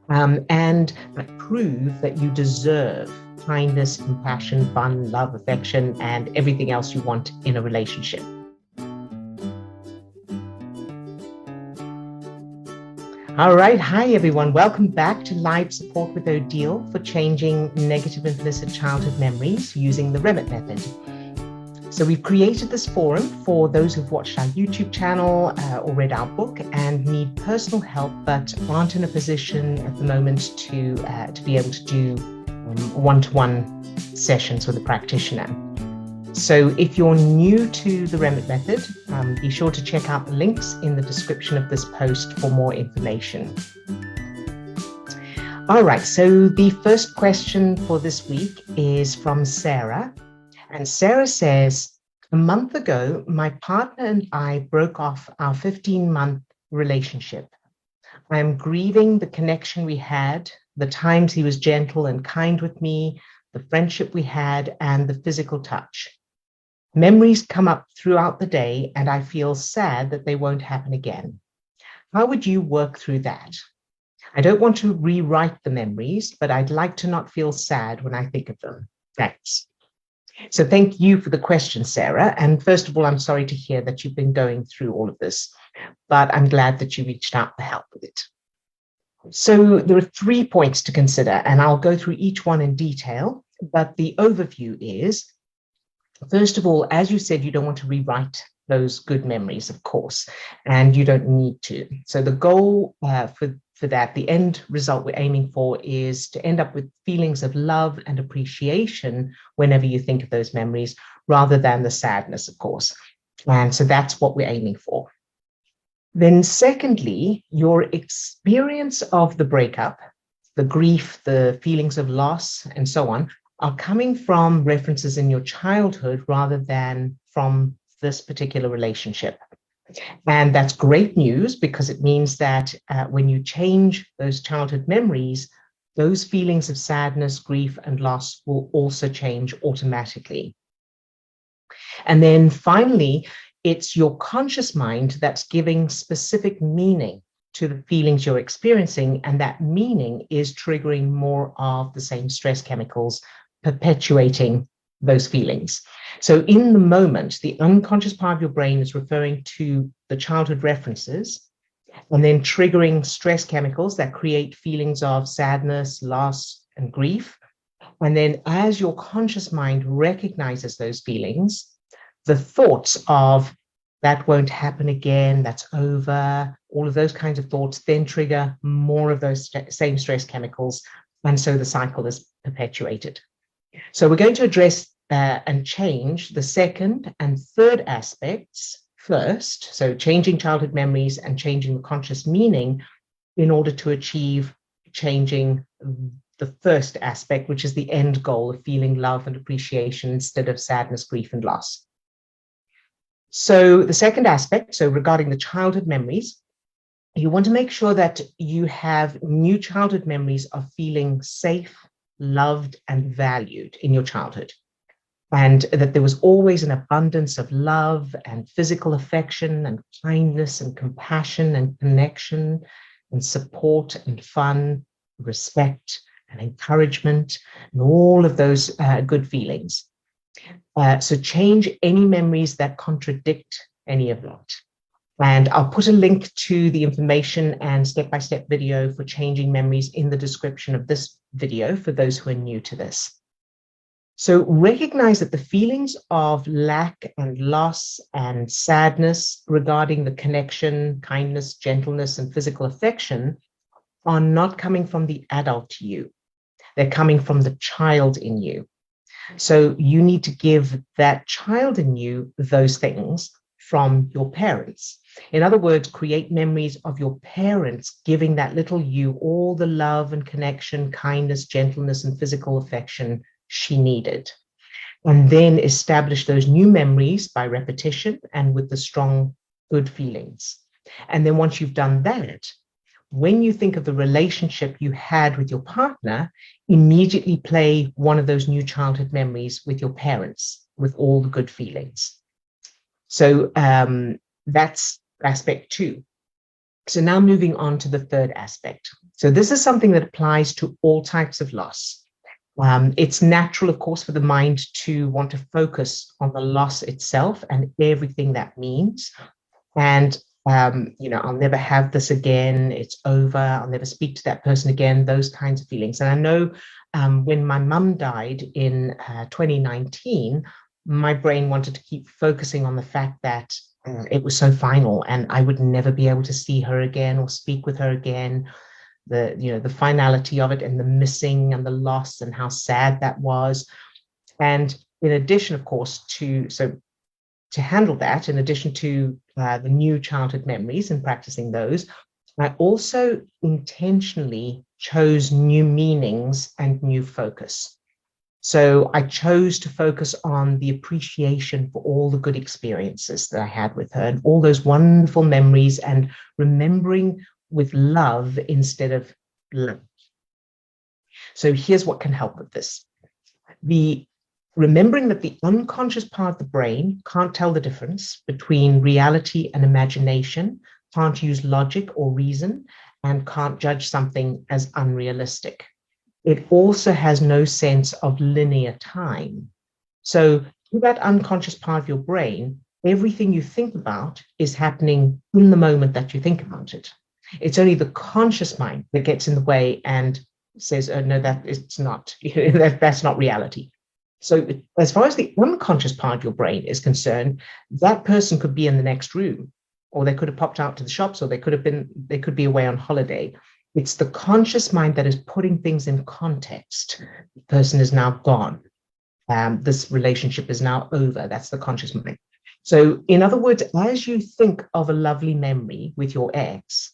and prove that you deserve kindness, compassion, fun, love, affection, and everything else you want in a relationship. All right. Hi, everyone. Welcome back to Live Support with Odille for changing negative implicit childhood memories using the Remmert Method. So we've created this forum for those who've watched our YouTube channel or read our book and need personal help, but aren't in a position at the moment to be able to do one-to-one sessions with a practitioner. So if you're new to the Remmert Method, be sure to check out the links in the description of this post for more information. All right, so the first question for this week is from Sarah. And Sarah says, a month ago, my partner and I broke off our 15-month relationship. I am grieving the connection we had, the times he was gentle and kind with me, the friendship we had, and the physical touch. Memories come up throughout the day, and I feel sad that they won't happen again. How would you work through that? I don't want to rewrite the memories, but I'd like to not feel sad when I think of them. Thanks. So thank you for the question, Sarah. And first of all, I'm sorry to hear that you've been going through all of this, but I'm glad that you reached out for help with it. So there are 3 points to consider, and I'll go through each one in detail, but the overview is, first of all, as you said, you don't want to rewrite those good memories, of course, and you don't need to. So the goal for that, the end result we're aiming for is to end up with feelings of love and appreciation whenever you think of those memories, rather than the sadness, of course. And so that's what we're aiming for. Then secondly, your experience of the breakup, the grief, the feelings of loss, and so on, are coming from references in your childhood rather than from this particular relationship. And that's great news, because it means that when you change those childhood memories, those feelings of sadness, grief, and loss will also change automatically. And then finally, it's your conscious mind that's giving specific meaning to the feelings you're experiencing, and that meaning is triggering more of the same stress chemicals, perpetuating those feelings. So in the moment, the unconscious part of your brain is referring to the childhood references and then triggering stress chemicals that create feelings of sadness, loss, and grief. And then as your conscious mind recognizes those feelings, the thoughts of that won't happen again, that's over, all of those kinds of thoughts then trigger more of those same stress chemicals. And so the cycle is perpetuated. So we're going to address and change the second and third aspects first. So changing childhood memories and changing the conscious meaning in order to achieve changing the first aspect, which is the end goal of feeling love and appreciation instead of sadness, grief, and loss. So the second aspect, so regarding the childhood memories, you want to make sure that you have new childhood memories of feeling safe, loved, and valued in your childhood, and that there was always an abundance of love and physical affection and kindness and compassion and connection and support and fun, respect and encouragement, and all of those good feelings. So change any memories that contradict any of that. And I'll put a link to the information and step-by-step video for changing memories in the description of this video for those who are new to this. So recognize that the feelings of lack and loss and sadness regarding the connection, kindness, gentleness, and physical affection are not coming from the adult you. They're coming from the child in you. So you need to give that child in you those things from your parents. In other words, create memories of your parents giving that little you all the love and connection, kindness, gentleness, and physical affection she needed. And then establish those new memories by repetition and with the strong, good feelings. And then once you've done that, when you think of the relationship you had with your partner, immediately play one of those new childhood memories with your parents with all the good feelings. So that's aspect 2. So now moving on to the third aspect. So this is something that applies to all types of loss. It's natural, of course, for the mind to want to focus on the loss itself and everything that means. And, I'll never have this again. It's over. I'll never speak to that person again, those kinds of feelings. And I know when my mum died in 2019, my brain wanted to keep focusing on the fact that it was so final and I would never be able to see her again or speak with her again. The finality of it and the missing and the loss and how sad that was. And in addition, of course, to handle that, in addition to the new childhood memories and practicing those, I also intentionally chose new meanings and new focus. So I chose to focus on the appreciation for all the good experiences that I had with her and all those wonderful memories and remembering with love instead of love. So here's what can help with this. Remembering that the unconscious part of the brain can't tell the difference between reality and imagination, can't use logic or reason, and can't judge something as unrealistic. It also has no sense of linear time. So through that unconscious part of your brain, everything you think about is happening in the moment that you think about it. It's only the conscious mind that gets in the way and says, oh, no, that it's not, that's not reality. So as far as the unconscious part of your brain is concerned, that person could be in the next room, or they could have popped out to the shops, or they could be away on holiday. It's the conscious mind that is putting things in context. The person is now gone. This relationship is now over. That's the conscious mind. So in other words, as you think of a lovely memory with your ex,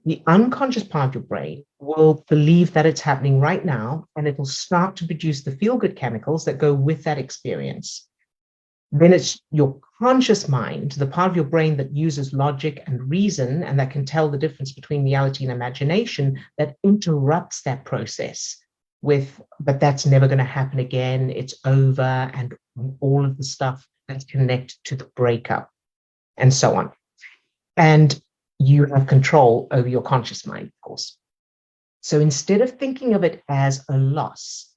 the unconscious part of your brain will believe that it's happening right now, and it will start to produce the feel-good chemicals that go with that experience. Then it's your conscious mind, the part of your brain that uses logic and reason and that can tell the difference between reality and imagination, that interrupts that process with, but that's never going to happen again, it's over, and all of the stuff that's connected to the breakup and so on. And you have control over your conscious mind, of course. So instead of thinking of it as a loss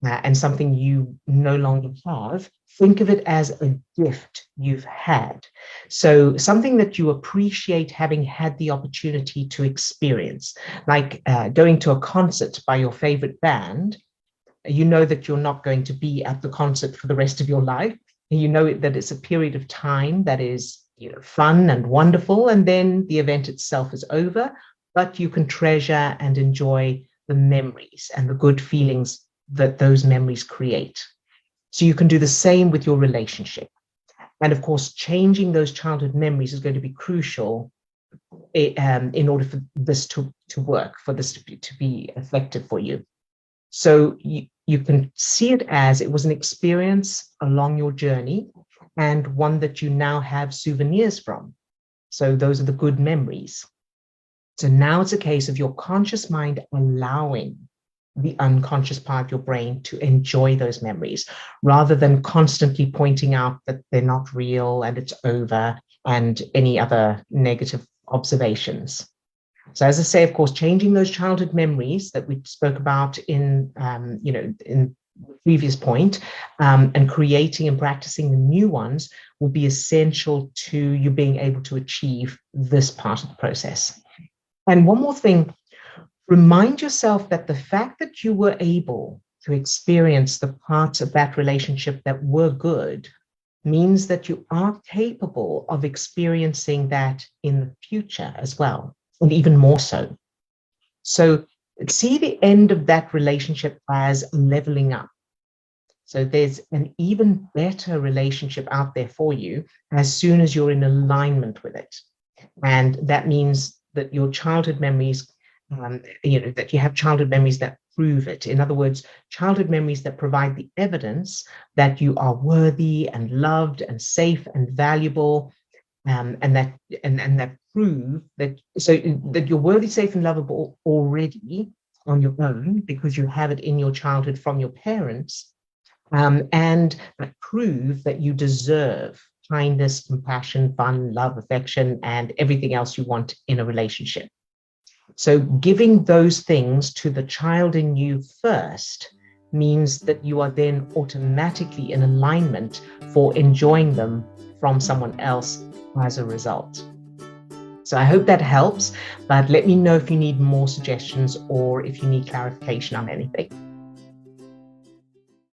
and something you no longer have, think of it as a gift you've had. So something that you appreciate having had the opportunity to experience, like going to a concert by your favorite band. You know that you're not going to be at the concert for the rest of your life. You know that it's a period of time that is fun and wonderful, and then the event itself is over, but you can treasure and enjoy the memories and the good feelings that those memories create. So you can do the same with your relationship. And of course, changing those childhood memories is going to be crucial in order for this to work, for this to be effective for you. So you can see it as it was an experience along your journey and one that you now have souvenirs from. So those are the good memories. So now it's a case of your conscious mind allowing the unconscious part of your brain to enjoy those memories rather than constantly pointing out that they're not real and it's over and any other negative observations. So as I say, of course, changing those childhood memories that we spoke about in the previous point, and creating and practicing the new ones will be essential to you being able to achieve this part of the process. And one more thing, remind yourself that the fact that you were able to experience the parts of that relationship that were good means that you are capable of experiencing that in the future as well, and even more so. So see the end of that relationship as leveling up. So there's an even better relationship out there for you as soon as you're in alignment with it. And that means that your childhood memories, that you have childhood memories that prove it. In other words, childhood memories that provide the evidence that you are worthy and loved and safe and valuable, and that prove that, so that you're worthy, safe, and lovable already on your own because you have it in your childhood from your parents, and that prove that you deserve kindness, compassion, fun, love, affection, and everything else you want in a relationship. So giving those things to the child in you first means that you are then automatically in alignment for enjoying them from someone else as a result. So I hope that helps, but let me know if you need more suggestions or if you need clarification on anything.